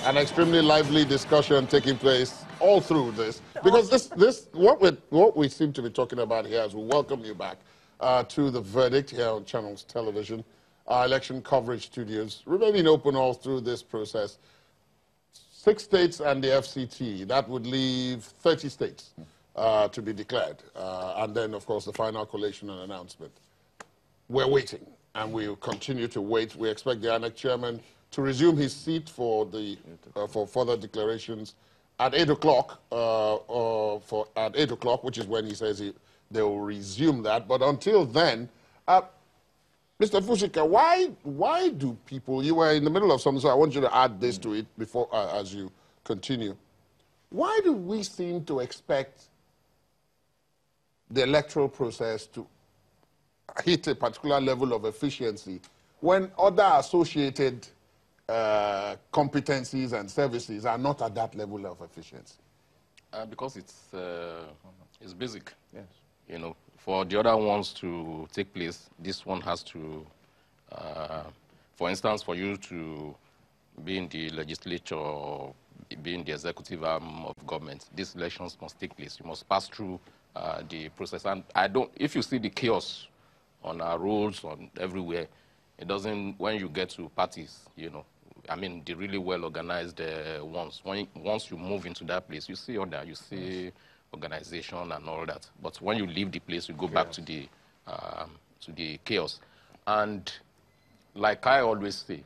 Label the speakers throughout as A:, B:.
A: an extremely lively discussion taking place all through this. Because what we seem to be talking about here is we welcome you back to The Verdict here on Channels Television. Our election coverage studios remaining open all through this process. 6 states and the FCT, that would leave 30 states to be declared. And then, of course, the final collation and announcement. We're waiting, and we'll continue to wait. We expect the INEC chairman to resume his seat for for further declarations at 8 o'clock, at 8 o'clock, which is when he says they will resume that. But until then, Mr. Fushika, why do people, you were in the middle of something, so I want you to add this to it before, as you continue. Why do we seem to expect the electoral process to hit a particular level of efficiency when other associated competencies and services are not at that level of efficiency?
B: Because it's basic. Yes. You know, for the other ones to take place, this one has to, for instance, for you to be in the legislature or be in the executive arm of government, these elections must take place. You must pass through the process. And if you see the chaos on our roads, on everywhere, it doesn't, when you get to parties, you know, I mean, the really well-organized ones, once you move into that place, you see order, you see organization and all that. But when you leave the place, you go back to the chaos. And like I always say,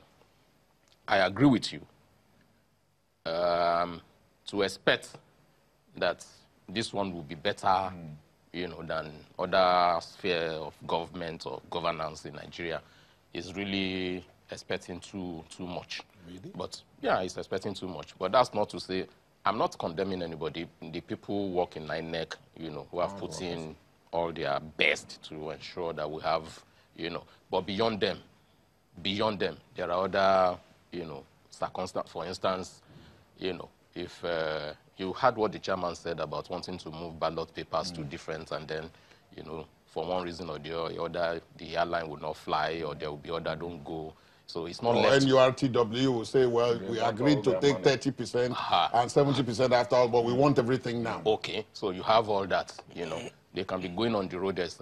B: I agree with you. To expect that this one will be better, you know, than other sphere of government or governance in Nigeria is really expecting too much. Really? But yeah, it's expecting too much. But that's not to say I'm not condemning anybody. The people who work in INEC, you know, who have put in all their best to ensure that we have, you know, but beyond them, there are other, you know, circumstances. For instance, you know, if you heard what the chairman said about wanting to move ballot papers to different, and then, you know, for one reason or the other, the airline will not fly, or there will be other don't go. So it's not left.
A: NURTW will say, well, we agreed to take 30% and 70% after all, but we want everything now.
B: Okay, so you have all that, you know. They can be going on the road, there's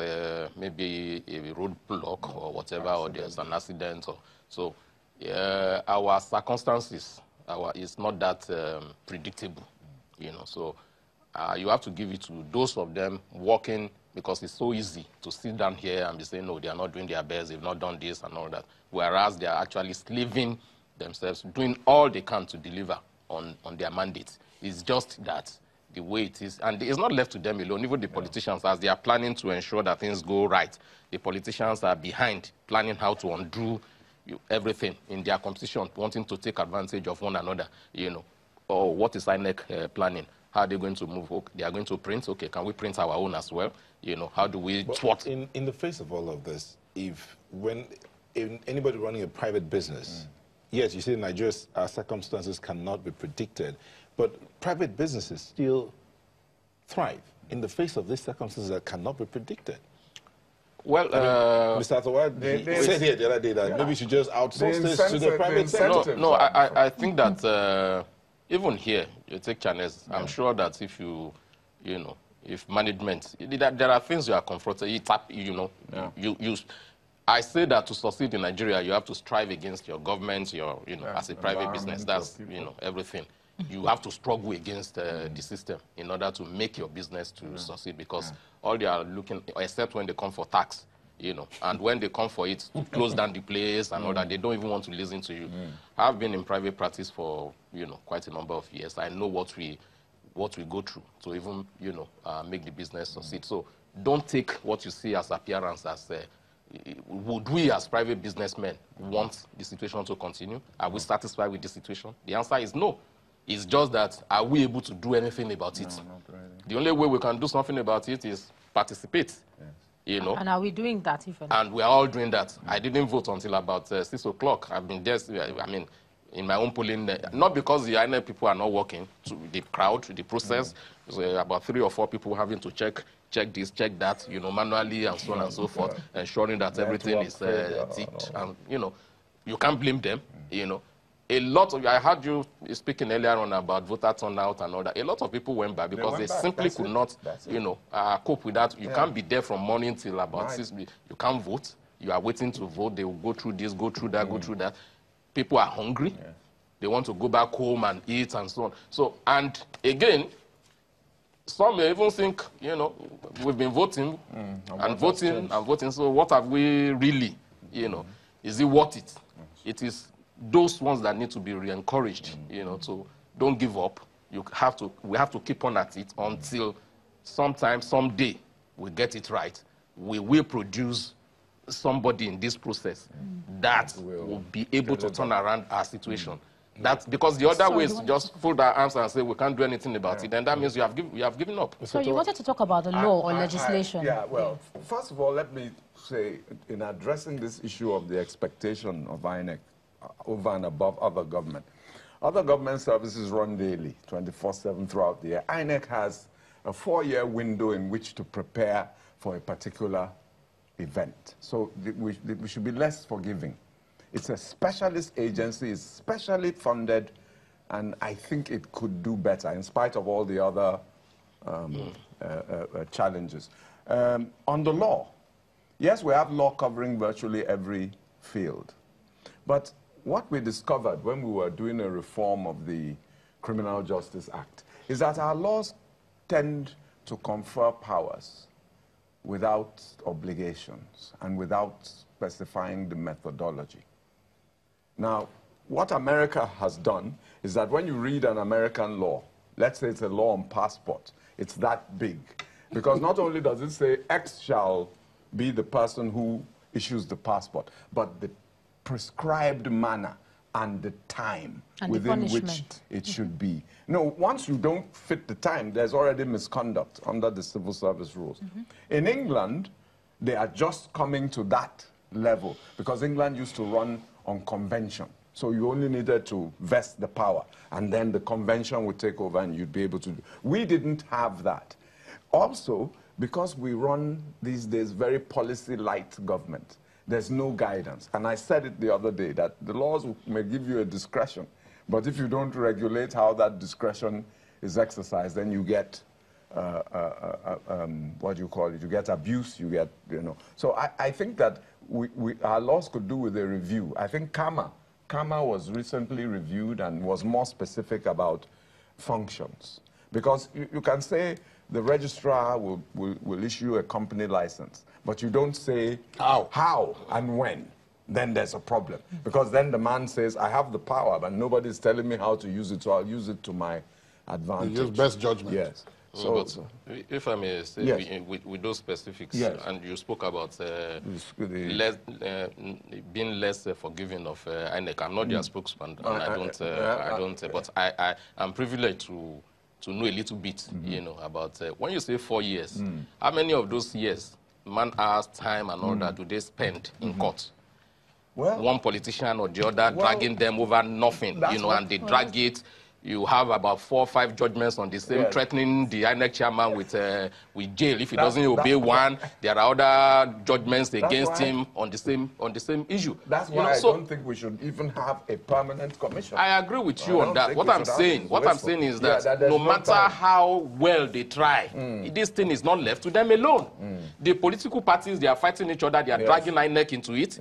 B: maybe a road block or whatever, or there's an accident. So our circumstances, it's not that predictable, you know. So you have to give it to those of them working, because it's so easy to sit down here and be saying, no, they are not doing their best, they've not done this and all that. Whereas they are actually slaving themselves, doing all they can to deliver on their mandates. It's just that the way it is, and it's not left to them alone, even the politicians, as they are planning to ensure that things go right, the politicians are behind, planning how to undo everything in their competition, wanting to take advantage of one another, you know. Or what is INEC planning? How are they going to move? Okay, they are going to print. Okay, can we print our own as well? You know, how do we thwart?
C: In the face of all of this, if anybody running a private business, yes, you see in Nigeria, our circumstances cannot be predicted, but private businesses still thrive in the face of these circumstances that cannot be predicted.
B: Well,
C: Mr. Athawa said here the other day that maybe you should just outsource this to the private sector.
B: No, I think that even here, you take channels, I'm sure that if you know, if management, there are things you are confronted, you know, I say that to succeed in Nigeria, you have to strive against your government, you know, as a private business, that's, you know, everything. You have to struggle against the system in order to make your business to succeed, because all they are looking, except when they come for tax, you know, and when they come for it, to close down the place and all that, they don't even want to listen to you. I've been in private practice for, you know, quite a number of years. I know what we go through to even, you know, make the business succeed. So don't take what you see as appearance as, would we as private businessmen want the situation to continue? Are we satisfied with the situation? The answer is no. It's just that, are we able to do anything about it? Really. The only way we can do something about it is participate. Yes. You know?
D: And are we doing that?
B: And we're all doing that. I didn't vote until about 6 o'clock. I've been there, I mean, in my own polling, not because the INEC people are not working, to the crowd, the process, about 3 or 4 people having to check this, check that, you know, manually and so on and so forth, ensuring that everything is ticked. And, you know, you can't blame them, you know. a lot of, I heard you speaking earlier on about voter turnout and all that. A lot of people went back because they simply could not, you know, cope with that. You can't be there from morning till about 6. You can't vote. You are waiting to vote. They will go through this, go through that, go through that. People are hungry. They want to go back home and eat and so on. So, and again, some may even think, you know, we've been voting and voting and voting. So what have we really, you know, is it worth it? It is those ones that need to be re-encouraged, you know, so don't give up. We have to keep on at it until sometime, someday, we get it right. We will produce somebody in this process that will be able to turn around our situation. That's because the other way is to just fold our arms and say we can't do anything about it, and that means you have given up.
D: So you wanted to talk about the law or legislation?
E: Well, first of all, let me say, in addressing this issue of the expectation of INEC over and above other government services run daily, 24/7 throughout the year. INEC has a 4-year window in which to prepare for a particular event. So we should be less forgiving. It's a specialist agency, it's specially funded, and I think it could do better in spite of all the other challenges. On the law, yes, we have law covering virtually every field. But what we discovered when we were doing a reform of the Criminal Justice Act is that our laws tend to confer powers without obligations and without specifying the methodology. Now, what America has done is that when you read an American law, let's say it's a law on passport, it's that big. Because not only does it say X shall be the person who issues the passport, but the prescribed manner and the time and within which it should be. No, once you don't fit the time, there's already misconduct under the civil service rules. In England, they are just coming to that level because England used to run on convention. So you only needed to vest the power, and then the convention would take over and you'd be able to do. We didn't have that. Also, because we run these days very policy-light government, there's no guidance. And I said it the other day, that the laws may give you a discretion, but if you don't regulate how that discretion is exercised, then you get, what do you call it? You get abuse, you get, you know. So I think that our laws could do with a review. I think CAMA was recently reviewed and was more specific about functions. Because you can say the registrar will issue a company license, but you don't say how and when. Then there's a problem. Because then the man says, I have the power, but nobody's telling me how to use it, so I'll use it to my advantage.
A: You use best judgment.
E: Yes.
B: So, if I may say, with those specifics, and you spoke about being less forgiving of INEC. I'm not their spokesman, and but I'm privileged to know a little bit, you know, about when you say 4 years, how many of those years, man hours, time, and all that, do they spend in court? Well, one politician or the other dragging them over nothing, you know, and they drag it. You have about 4 or 5 judgments on the same, threatening the INEC chairman with jail if he doesn't obey one. There are other judgments against him on the same issue.
E: That's why I don't think we should even have a permanent commission.
B: I agree with you on that. What I'm saying is that no matter how well they try, this thing is not left to them alone. The political parties, they are fighting each other. They are dragging INEC into it.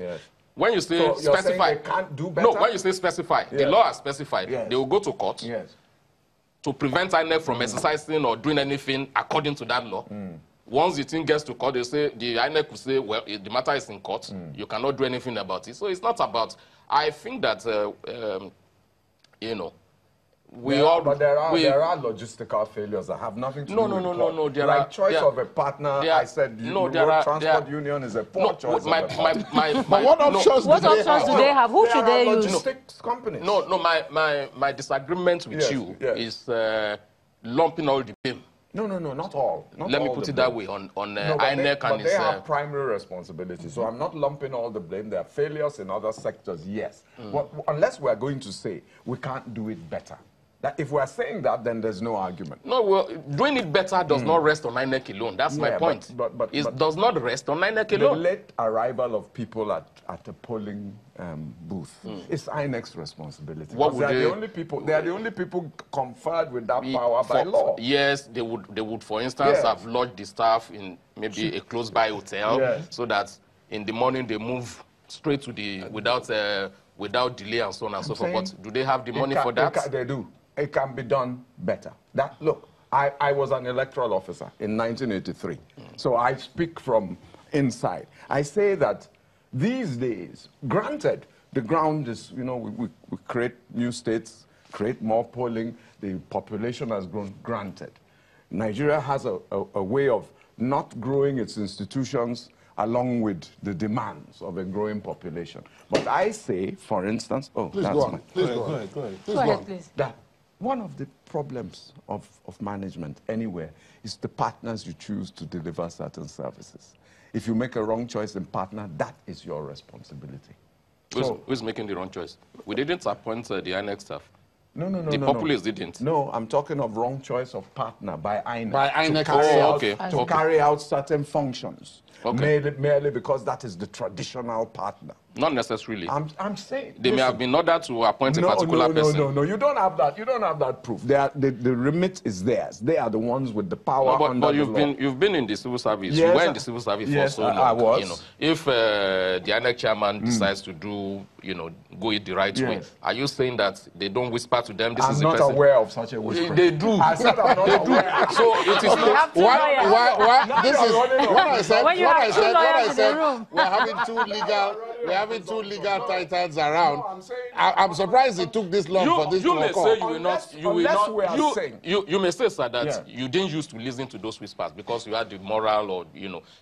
B: When you say specify,
E: they can't do better?
B: No, when you say specify, the law has specified. They will go to court to prevent INEC from exercising or doing anything according to that law. Once the thing gets to court, they say, the INEC will say, well, the matter is in court. You cannot do anything about it. So it's not about, I think that, you know,
E: but there are logistical failures that have nothing to do with
B: no.
E: There are choice of a partner. I said transport union is a poor choice.
A: But what options
D: do they have? Who should they use?
E: Logistics companies.
B: No. My disagreement with you is lumping all the blame.
E: No, not all.
B: Let me put it that way on INEC and
E: they have primary responsibility. So I'm not lumping all the blame. There are failures in other sectors, yes. But unless we're going to say we can't do it better. That if we are saying that, then there's no argument.
B: No, well, doing it better does not rest on INEC alone. That's my point.
E: But
B: it does not rest on INEC
E: the
B: alone.
E: late arrival of people at a polling booth is INEC's responsibility.
B: What would
E: they are the only people conferred with that power by law.
B: Yes, they would, for instance, have lodged the staff in maybe a close-by hotel, so that in the morning they move straight to the without delay and so on and so forth. But do they have the money for that?
E: They do. It can be done better. Look, I was an electoral officer in 1983, so I speak from inside. I say that these days, granted, the ground is, we create new states, create more polling, the population has grown, granted. Nigeria has a way of not growing its institutions along with the demands of a growing population. But I say, for instance,
A: please go on. Please go ahead,
D: please.
E: That one of the problems of management anywhere is the partners you choose to deliver certain services. If you make a wrong choice in partner, that is your responsibility.
B: Who's making the wrong choice? We didn't appoint the INEC staff.
E: No.
B: The populace didn't.
E: No, I'm talking of wrong choice of partner by INEC.
A: By INEC.
E: To carry out certain functions. Merely because that is the traditional partner.
B: Not necessarily.
E: I'm saying
B: they may have been ordered to appoint a particular person.
E: No. You don't have that. You don't have that proof. The remit is theirs. They are the ones with the power.
B: But you've been in the civil service.
E: Yes,
B: you were in the civil service for so long.
E: I was.
B: If the INEC chairman decides to do, go it the right way, are you saying that they don't whisper to them?
E: I'm not aware of such a whisper.
B: They do.
E: I said I'm not aware.
B: So it is not.
A: Why? This is what I said. We're having two legal titans around. I'm surprised it took this long for this to occur.
B: You may say, sir, that you didn't used to listen to those whispers because you had the moral or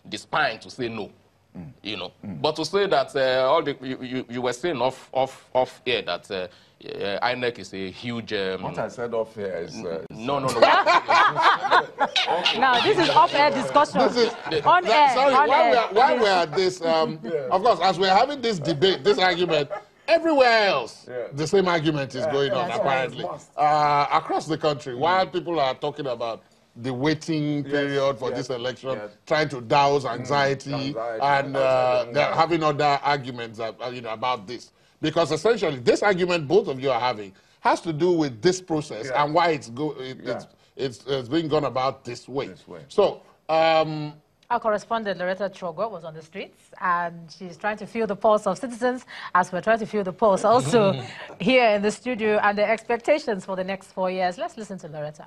B: the spine to say no. But to say that you were saying off air that INEC is a huge.
E: What I said off air is
B: no.
D: Now this is off-air discussion. On air.
A: Sorry, while we're at this, of course, as we're having this debate, this argument, everywhere else, the same argument is going on apparently across the country. While people are talking about the waiting period for this election, trying to douse anxiety, and they're having other arguments about this. Because essentially, this argument both of you are having has to do with this process and why it's being gone about this way. So,
D: our correspondent, Loretta Chogwa, was on the streets, and she's trying to feel the pulse of citizens as we're trying to feel the pulse also here in the studio and the expectations for the next 4 years. Let's listen to Loretta.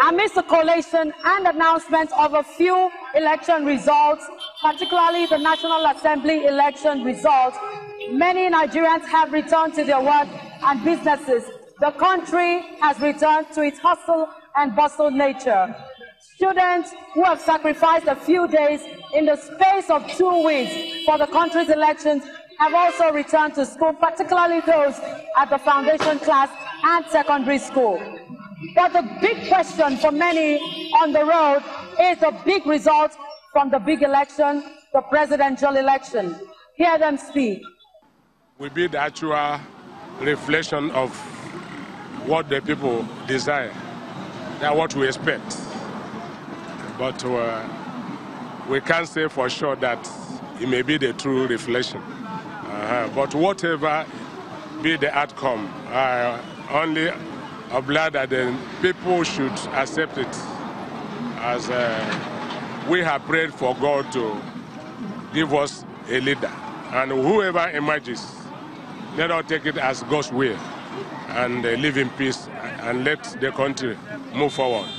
F: Amidst the collation and announcement of a few election results, particularly the National Assembly election results, many Nigerians have returned to their work and businesses. The country has returned to its hustle and bustle nature. Students who have sacrificed a few days in the space of 2 weeks for the country's elections have also returned to school, particularly those at the foundation class and secondary school. But the big question for many on the road is the big result from the big election, the presidential election. Hear them speak.
G: Will be the actual reflection of what the people desire. That's what we expect. But we can't say for sure that it may be the true reflection. But whatever be the outcome, only obliged that the people should accept it as we have prayed for God to give us a leader. And whoever emerges, let us take it as God's will and live in peace and let the country move forward.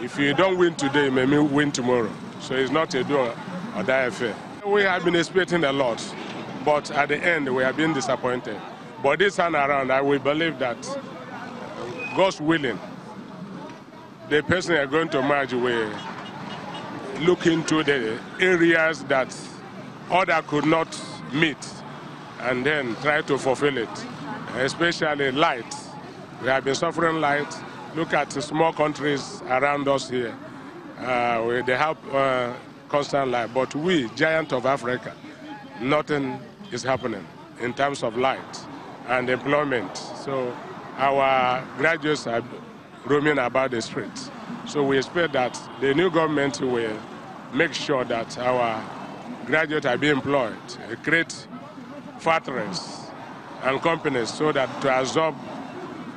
G: If you don't win today, you may win tomorrow. So it's not a do or die affair. We have been expecting a lot, but at the end we have been disappointed. But this time around, I will believe that God's willing, the person are going to merge will look into the areas that others could not meet and then try to fulfill it, especially light. We have been suffering light. Look at the small countries around us here. They have constant light, but we, giant of Africa, nothing is happening in terms of light. and employment. So our graduates are roaming about the streets. So we expect that the new government will make sure that our graduates are being employed, create factories and companies so that to absorb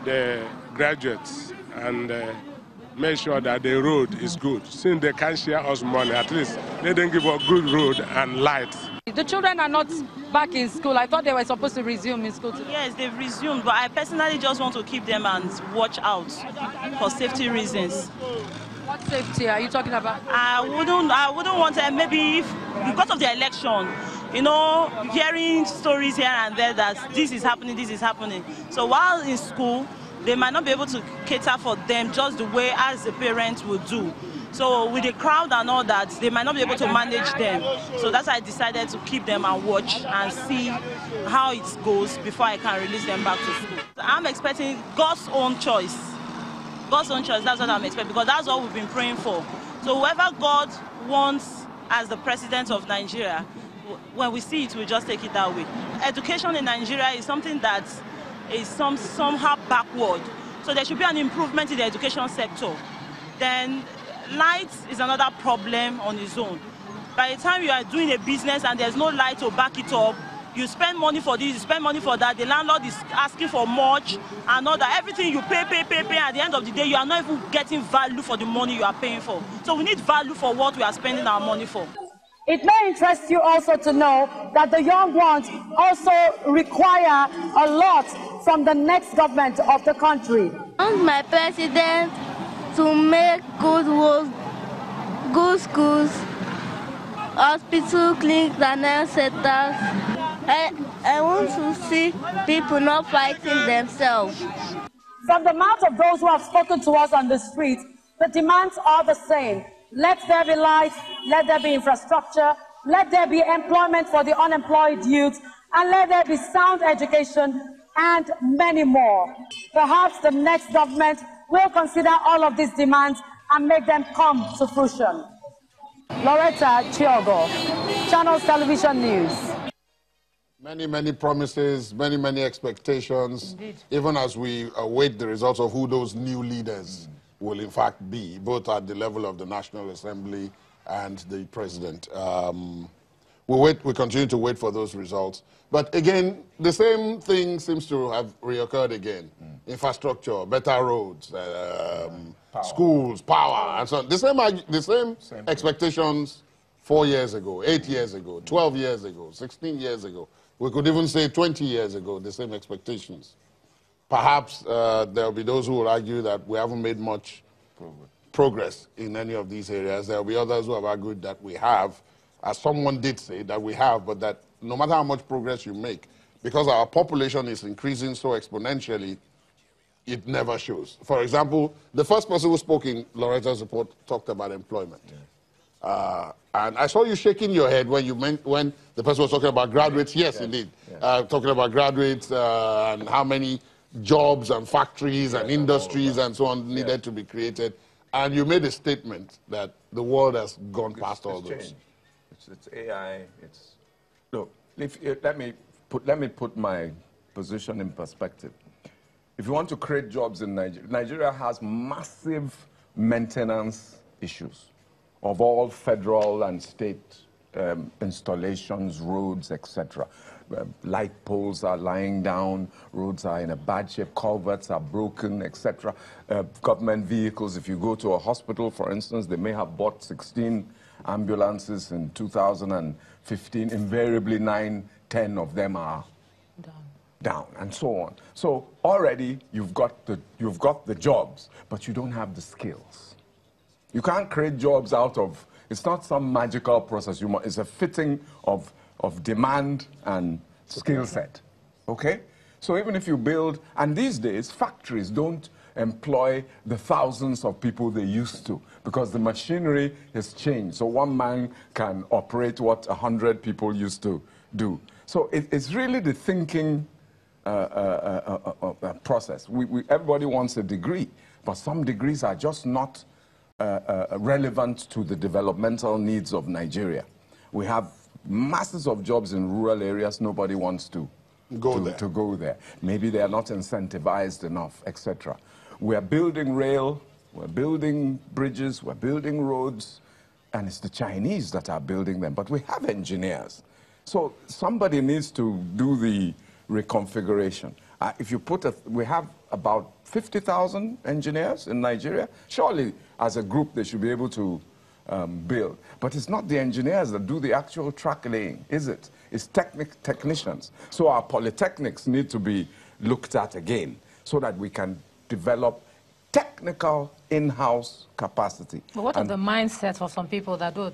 G: the graduates and make sure that the road is good. Since they can't share us money, at least they don't give a good road and light.
F: The children are not back in school. I thought they were supposed to resume in school today.
H: Yes, they've resumed, but I personally just want to keep them and watch out for safety reasons.
F: What safety are you talking about?
H: I wouldn't want to, maybe because of the election, you know, hearing stories here and there that this is happening. So while in school, they might not be able to cater for them just the way as the parents would do. So with the crowd and all that, they might not be able to manage them. So that's why I decided to keep them and watch and see how it goes before I can release them back to school. I'm expecting God's own choice. God's own choice, that's what I'm expecting, because that's what we've been praying for. So whoever God wants as the president of Nigeria, when we see it, we just take it that way. Education in Nigeria is something that is somehow backward. So there should be an improvement in the education sector. Then light is another problem on its own. By the time you are doing a business and there's no light to back it up, you spend money for this, you spend money for that, the landlord is asking for much and all that. Everything you pay, at the end of the day, you are not even getting value for the money you are paying for. So we need value for what we are spending our money for.
F: It may interest you also to know that the young ones also require a lot from the next government of the country.
I: I want my president to make good roads, good schools, hospital, clinics, and health centers. I want to see people not fighting themselves.
F: From the mouth of those who have spoken to us on the street, the demands are the same. Let there be light, let there be infrastructure, let there be employment for the unemployed youth, and let there be sound education and many more. Perhaps the next government will consider all of these demands and make them come to fruition. Loretta Chiogo, Channels Television News.
A: Many promises, many expectations. Indeed. Even as we await the results of who those new leaders will in fact be, both at the level of the National Assembly and the president. We continue to wait for those results. But again, the same thing seems to have reoccurred again. Infrastructure, better roads, schools, power, and so on. The same expectations 4 years ago, 8 years ago, 12 years ago, 16 years ago. We could even say 20 years ago, the same expectations. Perhaps there will be those who will argue that we haven't made much progress in any of these areas. There will be others who have argued that we have, as someone did say, that we have, but that no matter how much progress you make, because our population is increasing so exponentially, it never shows. For example, the first person who spoke in Loretta's report talked about employment. Yeah. And I saw you shaking your head when the person was talking about graduates. Yes, indeed. Talking about graduates and how many jobs and factories and industries and so on needed to be created. And you made a statement that the world has gone past all those.
E: It's AI. Look. Let me put my position in perspective. If you want to create jobs in Nigeria, Nigeria has massive maintenance issues of all federal and state installations, roads, etc. Light poles are lying down, roads are in a bad shape, culverts are broken, etc. Government vehicles, if you go to a hospital, for instance, they may have bought 16 ambulances in 2015. Invariably, 9, 10 of them are down, and so on. So already you've got the jobs, but you don't have the skills. You can't create jobs out of, it's not some magical process. It's a fitting of demand and skill set, okay? So even if you build, and these days, factories don't employ the thousands of people they used to because the machinery has changed. So one man can operate what 100 people used to do. So it's really the thinking process. Everybody wants a degree, but some degrees are just not relevant to the developmental needs of Nigeria. We have masses of jobs in rural areas nobody wants to to go there. Maybe they are not incentivized enough, etc. We're building rail, we're building bridges, we're building roads, and it's the Chinese that are building them. But we have engineers. So somebody needs to do the reconfiguration. If you put we have about 50,000 engineers in Nigeria. Surely, as a group, they should be able to build. But it's not the engineers that do the actual track laying, is it? It's technicians. So our polytechnics need to be looked at again so that we can develop technical in-house capacity.
D: But what are the mindsets for some people that do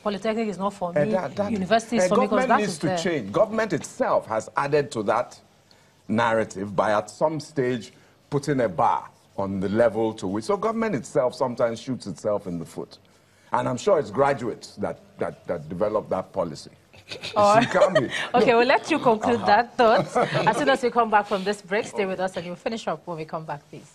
D: polytechnic is not for me, university is for me, because that is
E: Government needs to change. Government itself has added to that narrative by at some stage putting a bar on the level to which. So government itself sometimes shoots itself in the foot. And I'm sure it's graduates that develop that policy.
D: Okay, we'll let you conclude that thought. As soon as we come back from this break, stay with us and you'll finish up when we come back, please.